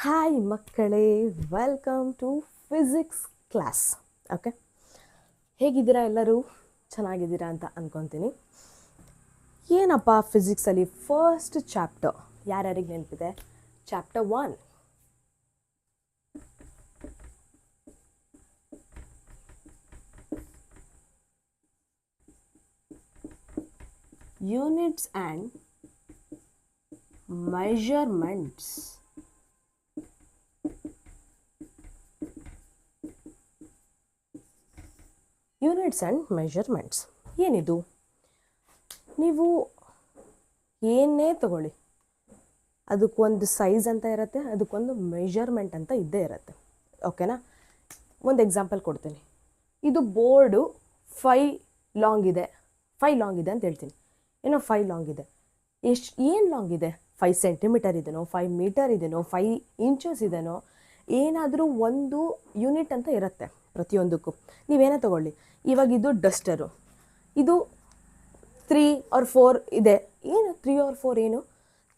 Hi ಮಕ್ಕಳೇ, welcome to physics class. Okay, ಹೇಗಿದ್ದೀರಾ? ಎಲ್ಲರೂ ಚೆನ್ನಾಗಿದ್ದೀರಾ ಅಂತ ಅಂದ್ಕೊತೀನಿ. ಏನಪ್ಪ ಫಿಸಿಕ್ಸಲ್ಲಿ ಫಸ್ಟ್ ಚಾಪ್ಟರ್ ಯಾರ್ಯಾರಿಗೆ ನೆನಪಿದೆ? Chapter 1. Units and measurements. Units and measurements ಏನಿದು? ನೀವು ಏನೇ ತಗೊಳ್ಳಿ, ಅದಕ್ಕೊಂದು ಸೈಜ್ ಅಂತ ಇರುತ್ತೆ, ಅದಕ್ಕೊಂದು ಮೆಷರ್ಮೆಂಟ್ ಅಂತ ಇದ್ದೇ ಇರುತ್ತೆ. ಓಕೆನಾ? ಒಂದು ಎಕ್ಸಾಂಪಲ್ ಕೊಡ್ತೀನಿ. ಇದು ಬೋರ್ಡು 5 ಲಾಂಗ್ ಇದೆ ಅಂತ ಹೇಳ್ತೀನಿ. ಏನೋ 5 ಲಾಂಗ್ ಇದೆ. ಏನು ಲಾಂಗ್ ಇದೆ? 5 ಸೆಂಟಿಮೀಟರ್ ಇದೆನೋ, 5 ಮೀಟರ್ ಇದೆನೋ, 5 ಇಂಚಸ್ ಇದೆನೋ, ಏನಾದರೂ ಒಂದು ಯೂನಿಟ್ ಅಂತ ಇರುತ್ತೆ ಪ್ರತಿಯೊಂದಕ್ಕೂ. ನೀವೇನೇ ತಗೊಳ್ಳಿ, ಇವಾಗ ಇದು ಡಸ್ಟರು, ಇದು 3 or 4 ಇದೆ. ಏನು 3 or 4? ಏನು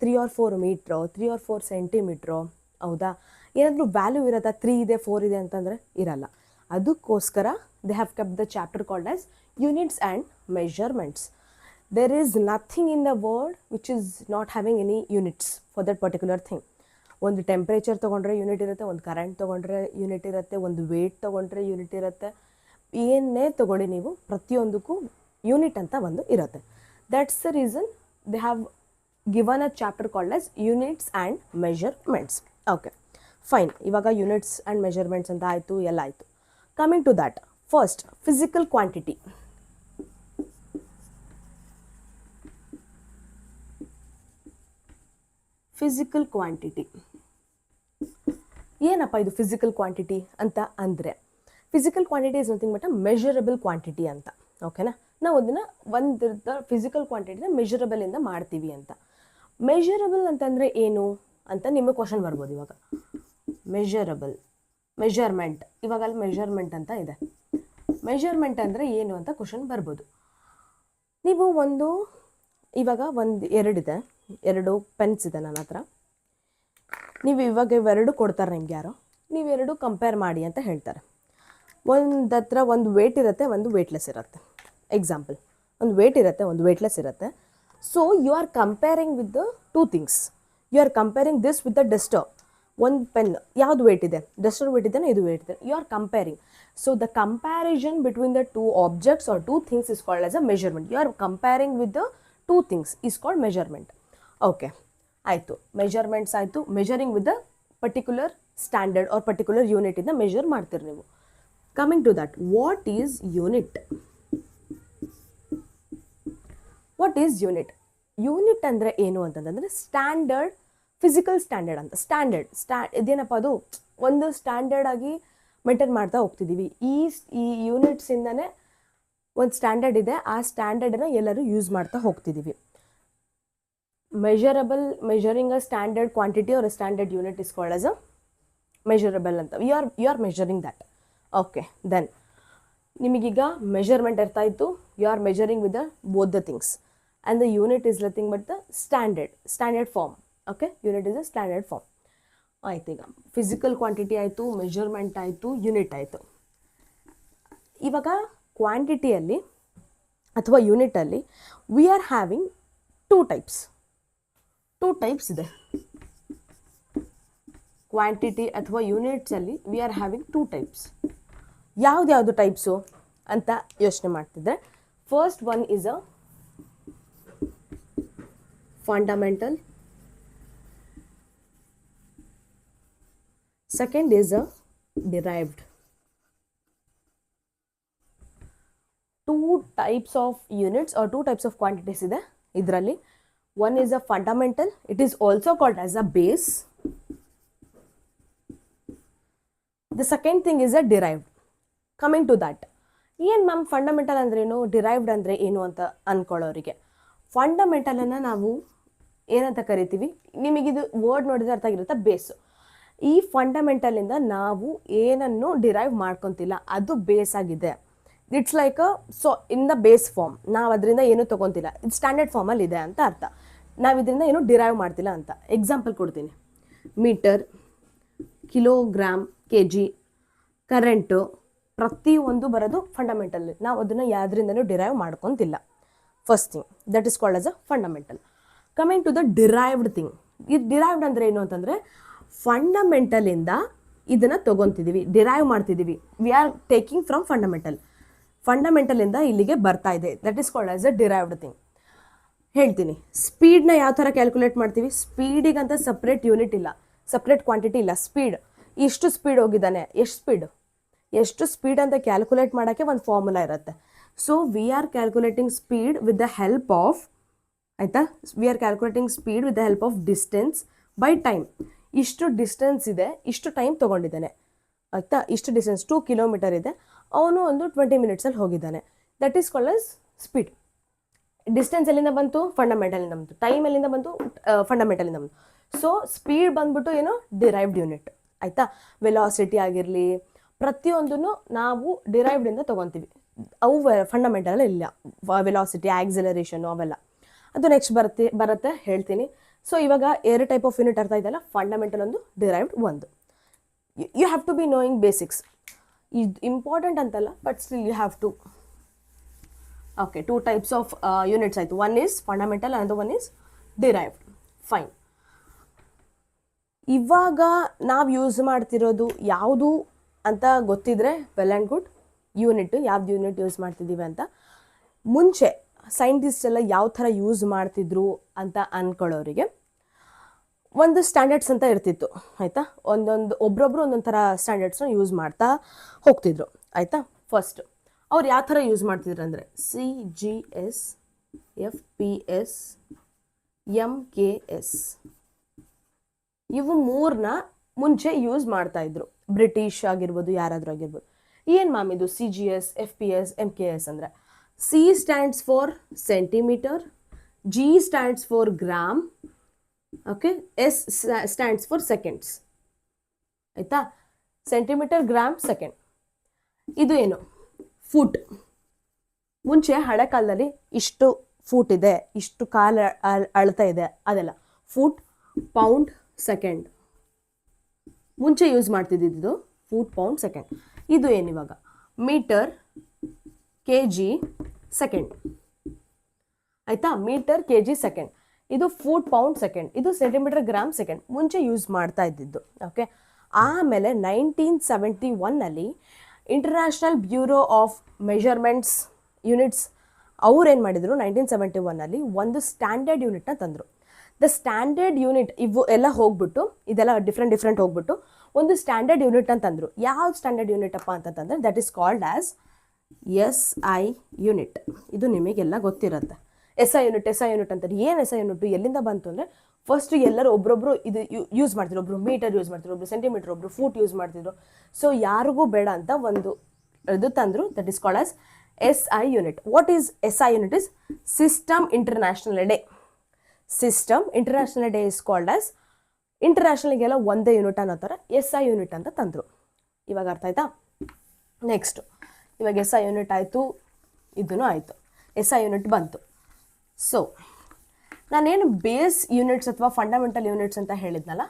3 or 4 ಮೀಟ್ರೋ, 3 or 4 ಸೆಂಟಿಮೀಟ್ರೋ? ಹೌದಾ? ಏನಾದರೂ ವ್ಯಾಲ್ಯೂ ಇರೋದಾ? 3 ಇದೆ 4 ಇದೆ ಅಂತಂದರೆ ಇರಲ್ಲ. ಅದಕ್ಕೋಸ್ಕರ they have kept the chapter called as units and measurements. There is nothing in the world which is not having any units for that particular thing. ಒಂದು ಟೆಂಪ್ರೇಚರ್ ತೊಗೊಂಡ್ರೆ ಯೂನಿಟ್ ಇರುತ್ತೆ, ಒಂದು ಕರೆಂಟ್ ತೊಗೊಂಡ್ರೆ ಯೂನಿಟ್ ಇರುತ್ತೆ, ಒಂದು ವೇಟ್ ತೊಗೊಂಡ್ರೆ unit ಇರುತ್ತೆ. ಏನೇ ತೊಗೊಳ್ಳಿ ನೀವು, ಪ್ರತಿಯೊಂದಕ್ಕೂ ಯೂನಿಟ್ ಅಂತ ಒಂದು ಇರುತ್ತೆ. That's the reason they have given a chapter called as units and measurements. Okay, fine. ಇವಾಗ ಯೂನಿಟ್ಸ್ ಆ್ಯಂಡ್ ಮೆಷರ್ಮೆಂಟ್ಸ್ ಅಂತ ಆಯಿತು, ಎಲ್ಲ ಆಯಿತು. Coming to that, first physical quantity. Physical quantity ಏನಪ್ಪ ಇದು? ಫಿಸಿಕಲ್ ಕ್ವಾಂಟಿಟಿ ಅಂತ ಅಂದರೆ, physical quantity is nothing but a measurable quantity ಅಂತ. ಓಕೆನಾ? ನಾವು ಅದನ್ನು ಒಂದು ಫಿಸಿಕಲ್ ಕ್ವಾಂಟಿಟಿನ ಮೆಷರಬಲಿಂದ ಮಾಡ್ತೀವಿ ಅಂತ. ಮೆಷರಬಲ್ ಅಂತಂದರೆ ಏನು ಅಂತ ನಿಮಗೆ ಕ್ವಶನ್ ಬರ್ಬೋದು. ಇವಾಗ ಮೆಷರಬಲ್, ಮೆಷರ್ಮೆಂಟ್, ಇವಾಗ ಅಲ್ಲಿ ಮೆಷರ್ಮೆಂಟ್ ಅಂತ ಇದೆ. ಮೆಷರ್ಮೆಂಟ್ ಅಂದರೆ ಏನು ಅಂತ ಕ್ವಶನ್ ಬರ್ಬೋದು. ನೀವು ಇವಾಗ ಎರಡಿದೆ, 2 ಪೆನ್ಸ್ ಇದೆ ನನ್ನ ಹತ್ರ. ನೀವು ಇವಾಗ ಇವೆರಡು ಕೊಡ್ತಾರೆ ನಿಮ್ಗೆ ಯಾರೋ, ನೀವೆರಡು ಕಂಪೇರ್ ಮಾಡಿ ಅಂತ ಹೇಳ್ತಾರೆ. ಒಂದು ಹತ್ರ ಒಂದು ವೇಟ್ ಇರುತ್ತೆ, ಒಂದು ವೇಟ್ಲೆಸ್ ಇರುತ್ತೆ. ಎಕ್ಸಾಂಪಲ್, ಒಂದು ವೇಟ್ ಇರುತ್ತೆ, ಒಂದು ವೇಟ್ಲೆಸ್ ಇರುತ್ತೆ. So you are comparing with the 2 things. You are comparing this with the duster. ಒಂದು ಪೆನ್ ಯಾವುದು ವೇಟ್ ಇದೆ? ಡಸ್ಟರ್ ವೇಟ್ ಇದೆಯಾ, ಇದು ವೇಟ್ ಇದೆ. You are comparing. So the comparison between the 2 objects or 2 things is called as a measurement. You are comparing with the 2 things is called measurement. Okay, ಆಯಿತು. Measurements ಆಯಿತು. Measuring with the particular standard or particular ಯೂನಿಟಿಂದ measure ಮಾಡ್ತೀರಿ ನೀವು. Coming to that, what is unit? What is unit? Unit ಅಂದರೆ ಏನು ಅಂತಂದರೆ standard, physical standard ಅಂತ. ಇದೇನಪ್ಪ ಅದು? ಒಂದು ಸ್ಟ್ಯಾಂಡರ್ಡ್ ಆಗಿ ಮೇಂಟೈನ್ ಮಾಡ್ತಾ ಹೋಗ್ತಿದ್ದೀವಿ. ಈ ಯೂನಿಟ್ಸಿಂದನೇ ಒಂದು ಸ್ಟ್ಯಾಂಡರ್ಡ್ ಇದೆ, ಆ ಸ್ಟ್ಯಾಂಡರ್ಡನ್ನ ಎಲ್ಲರೂ ಯೂಸ್ ಮಾಡ್ತಾ ಹೋಗ್ತಿದ್ದೀವಿ. Measuring a standard quantity or a standard unit is called as a measurable ಅಂತ. You are measuring that. Okay, then ನಿಮಗೀಗ ಮೆಷರ್ಮೆಂಟ್ ಅರ್ಥ ಆಯಿತು. You are measuring with the both the things and the unit is nothing but the standard form. Okay, unit is a standard form. ಆಯ್ತು. ಈಗ physical quantity ಆಯಿತು, measurement ಆಯಿತು, unit ಆಯಿತು. ಇವಾಗ ಕ್ವಾಂಟಿಟಿಯಲ್ಲಿ ಅಥವಾ ಯೂನಿಟಲ್ಲಿ ವಿ ಆರ್ ಹ್ಯಾವಿಂಗ್ 2 ಟೈಪ್ಸ್ ಇದೆ. ಕ್ವಾಂಟಿಟಿ ಅಥವಾ ಯೂನಿಟ್ಸಲ್ಲಿ ವಿ ಆರ್ ಹ್ಯಾವಿಂಗ್ 2 ಟೈಪ್ಸ್. ಯಾವ್ದು ಟೈಪ್ಸು ಅಂತ ಯೋಚನೆ ಮಾಡ್ತಿದ್ರೆ, first one is a fundamental, second is a derived. 2 types of units or 2 types of quantities ಇದೆ ಇದರಲ್ಲಿ. One is a fundamental. It is also called as a base. The second thing is a derived. Coming to that, ಏನು ma'am fundamental ಅಂದ್ರೇನು, derived ಅಂದರೆ ಏನು ಅಂತ ಅಂದ್ಕೊಳ್ಳೋರಿಗೆ, ಫಂಡಮೆಂಟಲನ್ನು ನಾವು ಏನಂತ ಕರಿತೀವಿ? ನಿಮಗಿದು ವರ್ಡ್ ನೋಡಿದ್ರೆ ಅರ್ಥ ಆಗಿರುತ್ತೆ, ಬೇಸು. ಈ ಫಂಡಮೆಂಟಲಿಂದ ನಾವು ಏನನ್ನು ಡಿರೈವ್ ಮಾಡ್ಕೊತಿಲ್ಲ, ಅದು ಬೇಸ್ ಆಗಿದೆ. It's like in the base form. ನಾವು ಅದರಿಂದ ಏನೂ ತೊಗೊತಿಲ್ಲ, ಇದು ಸ್ಟ್ಯಾಂಡರ್ಡ್ ಫಾರ್ಮಲ್ಲಿ ಇದೆ ಅಂತ ಅರ್ಥ. ನಾವು ಇದರಿಂದ ಏನೂ ಡಿರೈವ್ ಮಾಡ್ತಿಲ್ಲ ಅಂತ. ಎಕ್ಸಾಂಪಲ್ ಕೊಡ್ತೀನಿ. Metre, kilogram, K G, current ಪ್ರತಿಯೊಂದು ಬರೋದು ಫಂಡಮೆಂಟಲ್. ನಾವು ಅದನ್ನು ಯಾವುದರಿಂದಲೂ ಡಿರೈವ್ ಮಾಡ್ಕೊತಿಲ್ಲ. First thing that is called as a fundamental. Coming to the derived thing. ಇದು ಡಿರೈವ್ಡ್ ಅಂದರೆ ಏನು ಅಂತಂದರೆ ಫಂಡಮೆಂಟಲಿಂದ ಇದನ್ನು ತೊಗೊತಿದ್ದೀವಿ, ಡಿರೈವ್ ಮಾಡ್ತಿದ್ದೀವಿ. We are taking from fundamental. ಫಂಡಮೆಂಟಲಿಂದ ಇಲ್ಲಿಗೆ ಬರ್ತಾ ಇದೆ. That is called as a derived thing. ಹೇಳ್ತೀನಿ, ಸ್ಪೀಡ್ನ ಯಾವ ಥರ ಕ್ಯಾಲ್ಕುಲೇಟ್ ಮಾಡ್ತೀವಿ. ಸ್ಪೀಡಿಗಂತ ಸಪ್ರೇಟ್ ಯೂನಿಟ್ ಇಲ್ಲ, ಸಪ್ರೇಟ್ ಕ್ವಾಂಟಿಟಿ ಇಲ್ಲ. ಸ್ಪೀಡ್, ಇಷ್ಟು ಸ್ಪೀಡ್ ಹೋಗಿದ್ದಾನೆ, ಎಷ್ಟು ಸ್ಪೀಡ್ ಅಂತ ಕ್ಯಾಲ್ಕುಲೇಟ್ ಮಾಡೋಕ್ಕೆ ಒಂದು ಫಾರ್ಮುಲಾ ಇರುತ್ತೆ. So we are calculating speed with the help of, ಆಯಿತಾ, we are calculating speed with the help of distance by time. ಇಷ್ಟು ಡಿಸ್ಟೆನ್ಸ್ ಇದೆ, ಇಷ್ಟು ಟೈಮ್ ತೊಗೊಂಡಿದ್ದಾನೆ, ಆಯಿತಾ. ಇಷ್ಟು ಡಿಸ್ಟೆನ್ಸ್ 2 ಕಿಲೋಮೀಟರ್ ಇದೆ, ಅವನು ಒಂದು 20 ಮಿನಿಟ್ಸಲ್ಲಿ ಹೋಗಿದ್ದಾನೆ. That is called as speed. Distance ಎಲ್ಲಿಂದ ಬಂತು? ಫಂಡಮೆಂಟಲಿಂದ ಬಂತು. ಟೈಮ್ ಎಲ್ಲಿಂದ ಬಂತು? ಫಂಡಮೆಂಟಲಿಂದ ಬಂತು. ಸೊ ಸ್ಪೀಡ್ ಬಂದ್ಬಿಟ್ಟು ಏನು? ಡಿರೈವ್ಡ್ ಯೂನಿಟ್, ಆಯಿತಾ. ವೆಲಾಸಿಟಿ ಆಗಿರಲಿ ಪ್ರತಿಯೊಂದನ್ನು ನಾವು ಡಿರೈವ್ಡಿಂದ ತೊಗೊತೀವಿ. ಅವು ಫಂಡಮೆಂಟಲ್ ಇಲ್ಲ. ವೆಲಾಸಿಟಿ, ಆಕ್ಸಿಲರೇಷನು ಅವೆಲ್ಲ ಅದು ನೆಕ್ಸ್ಟ್ ಬರುತ್ತೆ ಹೇಳ್ತೀನಿ. ಸೊ ಇವಾಗ 2 ಟೈಪ್ ಆಫ್ ಯೂನಿಟ್ ಅರ್ಥ ಇದೆಯಲ್ಲ, ಫಂಡಮೆಂಟಲ್ ಒಂದು, ಡಿರೈವ್ಡ್ ಒಂದು. You have to be knowing basics. ಇದು ಇಂಪಾರ್ಟೆಂಟ್ ಅಂತಲ್ಲ, but still you have to. Okay, 2 types of units ಆಯಿತು. One is fundamental, and one is derived. Fine. ಇವಾಗ ನಾವು ಯೂಸ್ ಮಾಡ್ತಿರೋದು ಯಾವುದು ಅಂತ ಗೊತ್ತಿದ್ರೆ ವೆಲ್ ಆ್ಯಂಡ್ ಗುಡ್. ಯೂನಿಟ್, ಯಾವ್ದು ಯೂನಿಟ್ ಯೂಸ್ ಮಾಡ್ತಿದ್ದೀವಿ ಅಂತ. ಮುಂಚೆ ಸೈಂಟಿಸ್ಟ್ ಎಲ್ಲ ಯಾವ ಥರ ಯೂಸ್ ಮಾಡ್ತಿದ್ರು ಅಂತ ಅಂದ್ಕೊಳ್ಳೋರಿಗೆ ಒಂದು ಸ್ಟ್ಯಾಂಡರ್ಡ್ಸ್ ಅಂತ ಇರ್ತಿತ್ತು, ಆಯಿತಾ. ಒಬ್ಬರೊಬ್ಬರು ಒಂದೊಂದು ಥರ ಸ್ಟ್ಯಾಂಡರ್ಡ್ಸ್ನ ಯೂಸ್ ಮಾಡ್ತಾ ಹೋಗ್ತಿದ್ರು, ಆಯಿತಾ. ಫಸ್ಟ್ ಅವ್ರು ಯಾವ ಥರ ಯೂಸ್ ಮಾಡ್ತಿದ್ರು ಅಂದರೆ CGS, FPS, MKS ಇವು 3ನ ಮುಂಚೆ ಯೂಸ್ ಮಾಡ್ತಾಯಿದ್ರು. ಬ್ರಿಟಿಷ್ ಆಗಿರ್ಬೋದು, ಯಾರಾದರೂ ಆಗಿರ್ಬೋದು. ಏನು ಮ್ಯಾಮ್ ಇದು CGS, FPS, MKS ಅಂದರೆ? C stands for centimetre, G stands for gram, okay, S stands for seconds, ಆಯಿತಾ. Centimetre, gram, second. ಇದು ಏನು? ಫೂಟ್. ಮುಂಚೆ ಹಳೆ ಕಾಲದಲ್ಲಿ ಇಷ್ಟು ಫೂಟ್ ಇದೆ, ಇಷ್ಟು ಕಾಲ ಅಳ್ತಾ ಇದೆ, ಅದೆಲ್ಲ ಫೂಟ್, ಪೌಂಡ್, ಸೆಕೆಂಡ್ ಮುಂಚೆ ಯೂಸ್ ಮಾಡ್ತಿದ್ದಿದ್ದು. Foot, pound, second. ಇದು ಏನಿವಾಗ? ಮೀಟರ್, kg, ಸೆಕೆಂಡ್, ಆಯಿತಾ. Metre, kg, second. ಇದು ಫೂಟ್, ಪೌಂಡ್, ಸೆಕೆಂಡ್. ಇದು ಸೆಂಟಿಮೀಟರ್, ಗ್ರಾಮ್, ಸೆಕೆಂಡ್ ಮುಂಚೆ ಯೂಸ್ ಮಾಡ್ತಾ ಇದ್ದಿದ್ದು, ಓಕೆ. ಆಮೇಲೆ 1971ನಲ್ಲಿ international bureau of measurements units ಅವ್ರೇನು ಮಾಡಿದರು, 1971ನಲ್ಲಿ ಒಂದು ಸ್ಟ್ಯಾಂಡರ್ಡ್ ಯೂನಿಟ್ನ ತಂದರು. ದ ಸ್ಟ್ಯಾಂಡರ್ಡ್ ಯೂನಿಟ್ ಇವು ಎಲ್ಲ ಹೋಗ್ಬಿಟ್ಟು, ಇದೆಲ್ಲ ಡಿಫ್ರೆಂಟ್ ಹೋಗ್ಬಿಟ್ಟು ಒಂದು ಸ್ಟ್ಯಾಂಡರ್ಡ್ ಯೂನಿಟ್ ಅಂತಂದರು. ಯಾವ ಸ್ಟ್ಯಾಂಡರ್ಡ್ ಯೂನಿಟ್ ಅಪ್ಪ ಅಂತಂದರೆ that is called as SI unit. ಇದು ನಿಮಗೆಲ್ಲ ಗೊತ್ತಿರುತ್ತೆ. SI ಯೂನಿಟ್ ಅಂತಾರೆ. ಏನು SI ಯೂನಿಟ್ ಎಲ್ಲಿಂದ ಬಂತು ಅಂದರೆ, ಫಸ್ಟ್ ಎಲ್ಲರೂ ಒಬ್ರೊಬ್ರು ಇದು ಯೂಸ್ ಮಾಡ್ತಿದ್ರು. ಒಬ್ರು ಮೀಟರ್ ಯೂಸ್ ಮಾಡ್ತಿದ್ರು, ಒಬ್ರು ಸೆಂಟಿಮೀಟರ್, ಒಬ್ರು ಫೂಟ್ ಯೂಸ್ ಮಾಡ್ತಿದ್ರು. ಸೊ ಯಾರಿಗೂ ಬೇಡ ಅಂತ ಒಂದು ಇದು ತಂದರು. That is called as SI unit. What is SI unit? Is system international de. System international de is called as, ಇಂಟರ್ನ್ಯಾಷನಲ್ಗೆಲ್ಲ ಒಂದೇ ಯೂನಿಟ್ ಅನ್ನೋ ಥರ SI ಯೂನಿಟ್ ಅಂತ ತಂದರು. ಇವಾಗ ಅರ್ಥ ಆಯ್ತಾ? ನೆಕ್ಸ್ಟು ಇವಾಗ SI ಯೂನಿಟ್ ಆಯಿತು, ಇದೂ ಆಯಿತು. SI ಯೂನಿಟ್ ಬಂತು. ಸೊ ನಾನೇನು ಬೇಸ್ ಯೂನಿಟ್ಸ್ ಅಥವಾ ಫಂಡಮೆಂಟಲ್ ಯೂನಿಟ್ಸ್ ಅಂತ ಹೇಳಿದ್ನಲ್ಲ,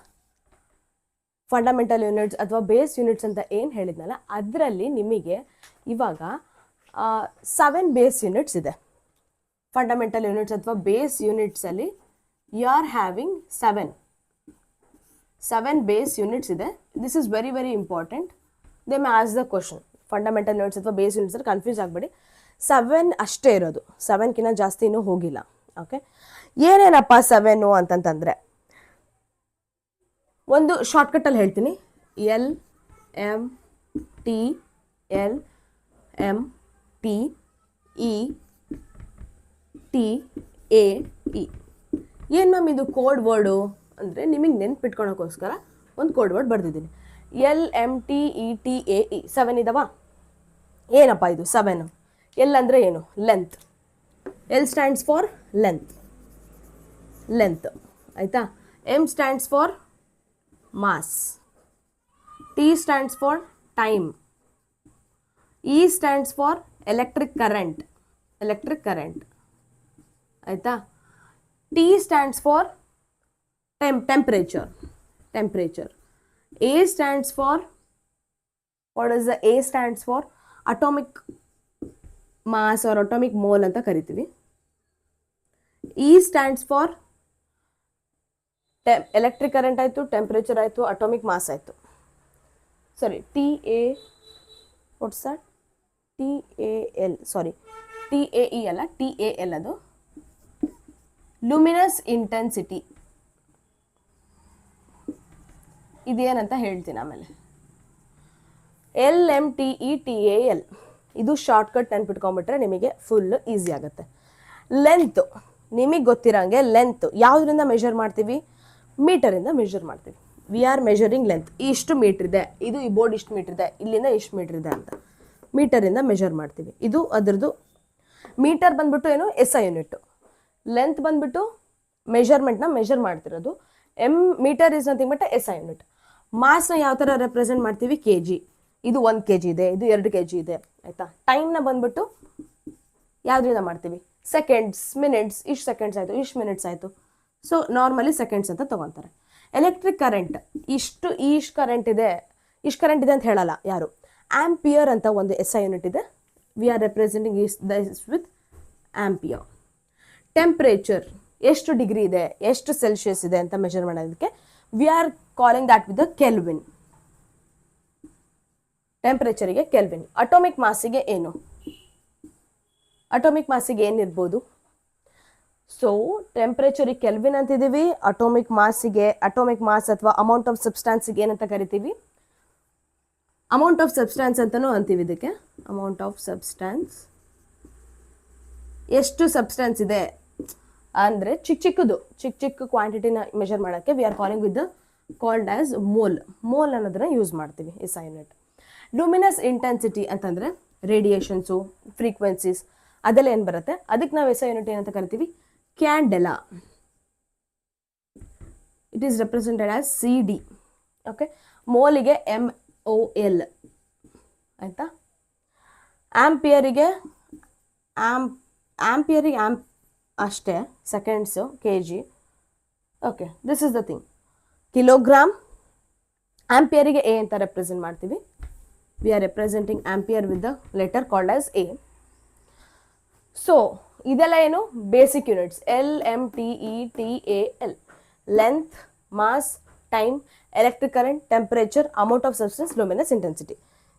ಫಂಡಮೆಂಟಲ್ ಯೂನಿಟ್ಸ್ ಅಥವಾ ಬೇಸ್ ಯೂನಿಟ್ಸ್ ಅಂತ ಏನು ಹೇಳಿದ್ನಲ್ಲ, ಅದರಲ್ಲಿ ನಿಮಗೆ ಇವಾಗ 7 ಬೇಸ್ ಯೂನಿಟ್ಸ್ ಇದೆ. ಫಂಡಮೆಂಟಲ್ ಯೂನಿಟ್ಸ್ ಅಥವಾ ಬೇಸ್ ಯೂನಿಟ್ಸಲ್ಲಿ you are having 7 base units ಇದೆ. This is very very important. They may as the question. Fundamental units ಅಥವಾ ಬೇಸ್ ಯೂನಿಟ್ಸಲ್ಲಿ ಕನ್ಫ್ಯೂಸ್ ಆಗಬೇಡಿ. 7 ಅಷ್ಟೇ ಇರೋದು, 7ಕ್ಕಿಂತ ಜಾಸ್ತಿ ಇನ್ನೂ ಹೋಗಿಲ್ಲ, ಓಕೆ. ಏನೇನಪ್ಪ 7 ಅಂತಂತಂದರೆ, ಒಂದು ಶಾರ್ಟ್ಕಟ್ಟಲ್ಲಿ ಹೇಳ್ತೀನಿ. L M T L M T E T A E. ಏನು ಮ್ಯಾಮ್ ಇದು ಕೋಡ್ ವರ್ಡು ಅಂದರೆ, ನಿಮಗೆ ನೆನ್ಪಿಟ್ಕೊಳಕ್ಕೋಸ್ಕರ ಒಂದು ಕೋಡ್ ವರ್ಡ್ ಬರೆದಿದ್ದೀನಿ. L M T E T A E. 7 ಇದಾವ? ಏನಪ್ಪ ಇದು 7? L ಅಂದರೆ ಏನು? Length. L stands for length, ಆಯಿತಾ. M stands for mass, T stands for time, E stands for electric current, ಆಯಿತಾ. T stands for temperature. A stands for, what does the A stands for? Atomic mass or atomic mole ಅಂತ ಕರಿತೀವಿ. E stands for electric current ಆಯಿತು, temperature ಆಯಿತು, atomic mass ಆಯಿತು. Sorry, what's that? TAL, sorry, TAE ಅಲ್ಲ, TAL ಅದು luminous intensity. ಇದೇನಂತ ಹೇಳ್ತೀನಿ ಆಮೇಲೆ. LMTETAL ಇದು ಶಾರ್ಟ್ಕಟ್ ನೆನ್ಪಿಟ್ಕೊಂಡ್ಬಿಟ್ರೆ ನಿಮಗೆ ಫುಲ್ ಈಸಿ ಆಗುತ್ತೆ. ಲೆಂತ್ ನಿಮಗೆ ಗೊತ್ತಿರೋಂಗೆ, ಲೆಂತ್ ಯಾವುದರಿಂದ ಮೆಷರ್ ಮಾಡ್ತೀವಿ? ಮೀಟರಿಂದ ಮೆಷರ್ ಮಾಡ್ತೀವಿ. We R measuring length. ಇಷ್ಟು ಮೀಟ್ರ್ ಇದೆ, ಇದು ಈ ಬೋರ್ಡ್ ಇಷ್ಟು ಮೀಟ್ರ್ ಇದೆ, ಇಲ್ಲಿಂದ ಇಷ್ಟು ಮೀಟ್ರ್ ಇದೆ ಅಂತ ಮೀಟರಿಂದ ಮೆಷರ್ ಮಾಡ್ತೀವಿ. ಇದು ಅದರದ್ದು ಮೀಟರ್ ಬಂದ್ಬಿಟ್ಟು ಏನು, SI ಯೂನಿಟ್ಟು. ಲೆಂತ್ ಬಂದ್ಬಿಟ್ಟು ಮೆಷರ್ಮೆಂಟ್ನ ಮೆಷರ್ ಮಾಡ್ತಿರೋದು. Metre is nothing but SI unit. ಮಾಸ್ನ ಯಾವ ಥರ ರೆಪ್ರೆಸೆಂಟ್ ಮಾಡ್ತೀವಿ? kg. ಇದು 1 kg ಇದೆ, ಇದು 2 kg ಇದೆ, ಆಯಿತಾ. ಟೈಮ್ನ ಬಂದ್ಬಿಟ್ಟು ಯಾವುದರಿಂದ ಮಾಡ್ತೀವಿ? ಸೆಕೆಂಡ್ಸ್, ಮಿನಿಟ್ಸ್, ಇಷ್ಟು ಸೆಕೆಂಡ್ಸ್ ಆಯಿತು, ಇಷ್ಟು ಮಿನಿಟ್ಸ್ ಆಯಿತು. ಸೊ ನಾರ್ಮಲಿ ಸೆಕೆಂಡ್ಸ್ ಅಂತ ತೊಗೊತಾರೆ. ಎಲೆಕ್ಟ್ರಿಕ್ ಕರೆಂಟ್ ಇಷ್ಟು ಕರೆಂಟ್ ಇದೆ ಅಂತ ಹೇಳಲ್ಲ ಯಾರು. ಆಂಪಿಯರ್ ಅಂತ ಒಂದು SI ಯೂನಿಟ್ ಇದೆ. We are representing this with ampere. Temperature ಎಷ್ಟು ಡಿಗ್ರಿ ಇದೆ, ಎಷ್ಟು ಸೆಲ್ಸಿಯಸ್ ಇದೆ ಅಂತ ಮೆಷರ್ ಮಾಡೋದಕ್ಕೆ we are calling that with the kelvin. ಟೆಂಪ್ರೇಚರಿಗೆ ಕೆಲ್ವಿನ್. ಅಟೋಮಿಕ್ ಮಾಸಿಗೆ ಏನು? ಅಟೋಮಿಕ್ ಮಾಸಿಗೆ ಏನಿರ್ಬೋದು? ಸೊ ಟೆಂಪ್ರೇಚರಿಗೆ ಕೆಲ್ವಿನ್ ಅಂತಿದ್ದೀವಿ. Atomic mass or amount of ಸಬ್ಸ್ಟಾನ್ಸಿಗೆ ಏನಂತ ಕರಿತೀವಿ? ಅಮೌಂಟ್ ಆಫ್ ಸಬ್ಸ್ಟಾನ್ಸ್ ಅಂತಲೂ ಅಂತೀವಿ ಇದಕ್ಕೆ. ಅಮೌಂಟ್ ಆಫ್ ಸಬ್ಸ್ಟಾನ್ಸ್, ಎಷ್ಟು ಸಬ್ಸ್ಟಾನ್ಸ್ ಇದೆ ಅಂದರೆ ಚಿಕ್ಕ ಕ್ವಾಂಟಿಟಿನ ಮೆಷರ್ ಮಾಡೋಕ್ಕೆ we are calling with called as mole ಅನ್ನೋದನ್ನ ಯೂಸ್ ಮಾಡ್ತೀವಿ SI ಯೂನಿಟ್. ಲೂಮಿನಸ್ ಇಂಟೆನ್ಸಿಟಿ ಅಂತಂದರೆ ರೇಡಿಯೇಷನ್ಸು, ಫ್ರೀಕ್ವೆನ್ಸೀಸ್ ಅದೆಲ್ಲ ಏನು ಬರುತ್ತೆ, ಅದಕ್ಕೆ ನಾವು SI ಯೂನಿಟ್ ಏನಂತ ಕರಿತೀವಿ? Candela. It is represented as CD. Okay, ಮೋಲಿಗೆ MOL ಆಯಿತಾ. ಆಂಪಿಯರಿಗೆ ಆಂಪ್ ಅಷ್ಟೇ, seconds, kg. Okay, this is the thing. Kilogram. ಆಂಪಿಯರಿಗೆ A ಅಂತ ರೆಪ್ರೆಸೆಂಟ್ ಮಾಡ್ತೀವಿ. We are representing ampere with the letter called as A. So ಇದೆಲ್ಲ ಏನು? Basic units. LMTETAL. Length, mass, time, electric current, temperature, amount of substance, luminous intensity.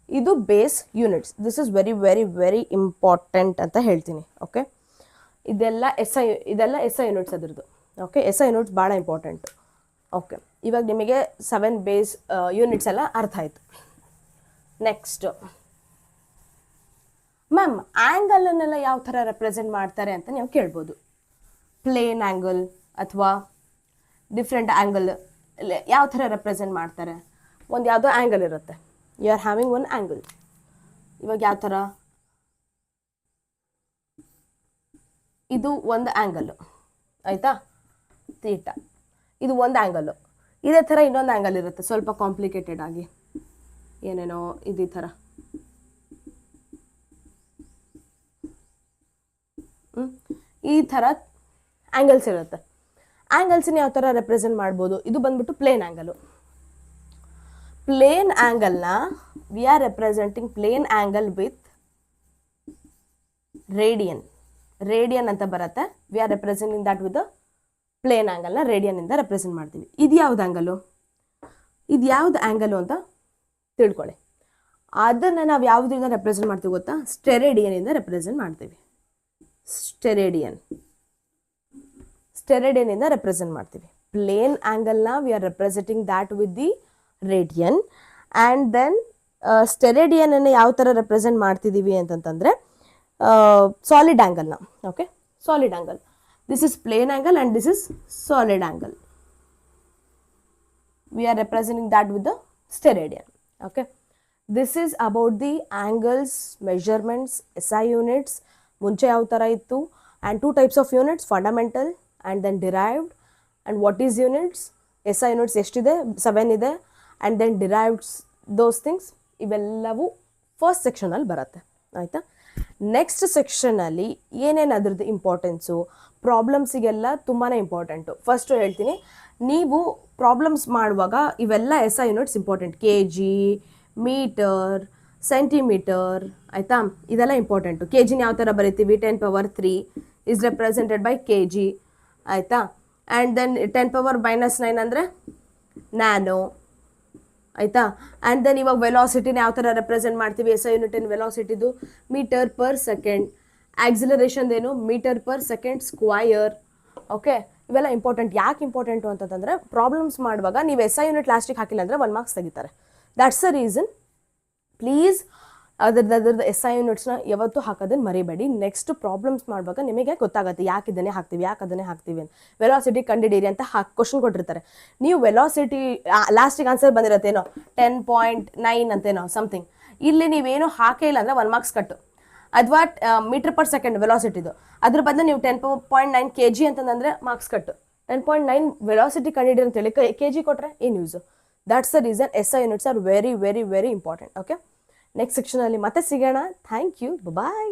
ಇದು base units. This is very very very important ಅಂತ ಹೇಳ್ತೀನಿ. Okay, ಇದೆಲ್ಲ SI units ಅದ್ರದ್ದು. Okay, SI units ಭಾಳ important. Okay, ಇವಾಗ ನಿಮಗೆ 7 ಬೇಸ್ ಯೂನಿಟ್ಸ್ ಎಲ್ಲ ಅರ್ಥ ಆಯಿತು. ನೆಕ್ಸ್ಟ್ ಮ್ಯಾಮ್, ಆ್ಯಂಗಲನ್ನೆಲ್ಲ ಯಾವ ಥರ ರೆಪ್ರೆಸೆಂಟ್ ಮಾಡ್ತಾರೆ ಅಂತ ನೀವು ಕೇಳ್ಬೋದು. ಪ್ಲೇನ್ ಆ್ಯಂಗಲ್ ಅಥವಾ ಡಿಫ್ರೆಂಟ್ ಆ್ಯಂಗಲ್ ಯಾವ ಥರ ರೆಪ್ರೆಸೆಂಟ್ ಮಾಡ್ತಾರೆ? ಒಂದು ಯಾವುದೋ ಆ್ಯಂಗಲ್ ಇರುತ್ತೆ. You are having one angle. ಇವಾಗ ಯಾವ ಥರ? ಇದು ಒಂದು ಆ್ಯಂಗಲ್ಲು, ಆಯಿತಾ, ಥೀಟಾ. ಇದು ಒಂದು ಆ್ಯಂಗಲ್ಲು. ಇದೇ ಥರ ಇನ್ನೊಂದು ಆ್ಯಂಗಲ್ ಇರುತ್ತೆ, ಸ್ವಲ್ಪ ಕಾಂಪ್ಲಿಕೇಟೆಡ್ ಆಗಿ, ಏನೇನೋ ಇದೇ ಥರ. ಈ ಥರ ಆ್ಯಂಗಲ್ಸ್ ಇರುತ್ತೆ. ಆ್ಯಂಗಲ್ಸನ್ನ ಯಾವ ಥರ ರೆಪ್ರೆಸೆಂಟ್ ಮಾಡ್ಬೋದು? ಇದು ಬಂದ್ಬಿಟ್ಟು ಪ್ಲೇನ್ ಆ್ಯಂಗಲು. ಪ್ಲೇನ್ ಆ್ಯಂಗಲ್ನ we are representing plane angle with radian ಅಂತ ಬರುತ್ತೆ. We are representing that with plane ಆ್ಯಂಗಲ್ನ ರೇಡಿಯನ್ನಿಂದ ರೆಪ್ರೆಸೆಂಟ್ ಮಾಡ್ತೀವಿ. ಇದು ಯಾವ್ದು ಆ್ಯಂಗಲು ಅಂತ ತಿಳ್ಕೊಳ್ಳಿ. ಅದನ್ನು ನಾವು ಯಾವುದರಿಂದ ರೆಪ್ರೆಸೆಂಟ್ ಮಾಡ್ತೀವಿ ಗೊತ್ತಾ? ಸ್ಟೆರೇಡಿಯನಿಂದ ರೆಪ್ರೆಸೆಂಟ್ ಮಾಡ್ತೀವಿ. ಸ್ಟೆರೇಡಿಯನಿಂದ ರೆಪ್ರೆಸೆಂಟ್ ಮಾಡ್ತೀವಿ. ಪ್ಲೇನ್ ಆ್ಯಂಗಲ್ನ we are representing that with the radian. And then ಸ್ಟೆರೇಡಿಯನನ್ನು ಯಾವ ಥರ ರೆಪ್ರೆಸೆಂಟ್ ಮಾಡ್ತಿದ್ದೀವಿ ಅಂತಂತಂದರೆ ಸಾಲಿಡ್ ಆ್ಯಂಗಲ್ನ. Okay, solid angle. This is plane angle and this is solid angle. We are representing that with the steradian. Okay, this is about the angles, measurements, SI units. ಮುಂಚೆ ಯಾವ ಥರ ಇತ್ತು, and 2 types of units, fundamental and then derived. And what is units? SI units ಎಷ್ಟಿದೆ? 7 ಇದೆ. And then ಡಿರೈವ್ಡ್ಸ್, those things ಇವೆಲ್ಲವೂ first ಸೆಕ್ಷನಲ್ಲಿ ಬರುತ್ತೆ. ಆಯಿತಾ? ನೆಕ್ಸ್ಟ್ ಸೆಕ್ಷನಲ್ಲಿ ಏನೇನು ಅದ್ರದ್ದು ಇಂಪಾರ್ಟೆನ್ಸು, ಪ್ರಾಬ್ಲಮ್ಸಿಗೆಲ್ಲ ತುಂಬಾ ಇಂಪಾರ್ಟೆಂಟು. ಫಸ್ಟು ಹೇಳ್ತೀನಿ, ನೀವು ಪ್ರಾಬ್ಲಮ್ಸ್ ಮಾಡುವಾಗ ಇವೆಲ್ಲ SI units important. kg, metre, centimetre, ಆಯಿತಾ, ಇದೆಲ್ಲ ಇಂಪಾರ್ಟೆಂಟು. kg ಯಾವ ಥರ ಬರಿತೀವಿ, 10⁻³ ಇಸ್ ರೆಪ್ರೆಸೆಂಟೆಡ್ ಬೈ kg, ಆಯಿತಾ. ಆ್ಯಂಡ್ ದೆನ್ 10⁻⁻⁹ ಅಂದರೆ ನ್ಯಾನೋ, ಆಯಿತಾ. ಆ್ಯಂಡ್ ದೆನ್ ಇವಾಗ ವೆಲಾಸಿಟಿನ ಯಾವ ಥರ ರೆಪ್ರೆಸೆಂಟ್ ಮಾಡ್ತೀವಿ, SI ಯೂನಿಟ್ ಇನ್ ವೆಲಾಸಿಟಿದು ಮೀಟರ್ ಪರ್ ಸೆಕೆಂಡ್. ಆಕ್ಸಿಲರೇಷನ್ದೇನು, metre per second square. Okay, ಇವೆಲ್ಲ ಇಂಪಾರ್ಟೆಂಟ್. ಯಾಕೆ ಇಂಪಾರ್ಟೆಂಟು ಅಂತಂದರೆ ಪ್ರಾಬ್ಲಮ್ಸ್ ಮಾಡುವಾಗ ನೀವು SI ಯೂನಿಟ್ ಲಾಸ್ಟಿಗೆ ಹಾಕಿಲ್ಲ ಅಂದರೆ 1 ಮಾರ್ಕ್ಸ್ ತೆಗಿತಾರೆ. That's the reason. ಪ್ಲೀಸ್ ಅದ್ರದ್ದು SI ಯೂನಿಟ್ಸ್ನ ಯಾವತ್ತೂ ಹಾಕೋದನ್ನು ಮರಿಬೇಡಿ. ನೆಕ್ಸ್ಟ್ ಪ್ರಾಬ್ಲಮ್ಸ್ ಮಾಡುವಾಗ ನಿಮಗೆ ಗೊತ್ತಾಗುತ್ತೆ ಯಾಕೆ ಇದನ್ನೇ ಹಾಕ್ತೀವಿ, ಯಾಕೆ ಅದನ್ನೇ ಹಾಕ್ತೀವಿ ಅಂತ. ವೆಲಾಸಿಟಿ ಕಂಡಿಡೀರಿ ಅಂತ ಕ್ವಶನ್ ಕೊಟ್ಟಿರ್ತಾರೆ. ನೀವು ವೆಲಾಸಿಟಿ ಲಾಸ್ಟಿಗೆ ಆನ್ಸರ್ ಬಂದಿರತ್ತೇನೋ 10.9 ಅಂತೇನೋ ಸಮಥಿಂಗ್. ಇಲ್ಲಿ ನೀವೇನು ಹಾಕೇ ಇಲ್ಲ ಅಂದರೆ 1 ಮಾರ್ಕ್ಸ್ ಕಟ್ಟು. ಅಥವಾ ಮೀಟರ್ ಪರ್ ಸೆಕೆಂಡ್ ವೆಲಾಸಿಟಿದು, ಅದ್ರ ಬದಲು ನೀವು 10.9 kg ಅಂತಂದರೆ ಮಾರ್ಕ್ಸ್ ಕಟ್ಟು. 10.9 ವೆಲಾಸಿಟಿ ಕಂಡಿಡಿ ಅಂತೇಳಿ kg ಕೊಟ್ಟರೆ ಏನು use? That's the reason SI units are very very very important. Okay, next ಸೆಕ್ಷನಲ್ಲಿ ಮತ್ತೆ ಸಿಗೋಣ. Thank you, bye.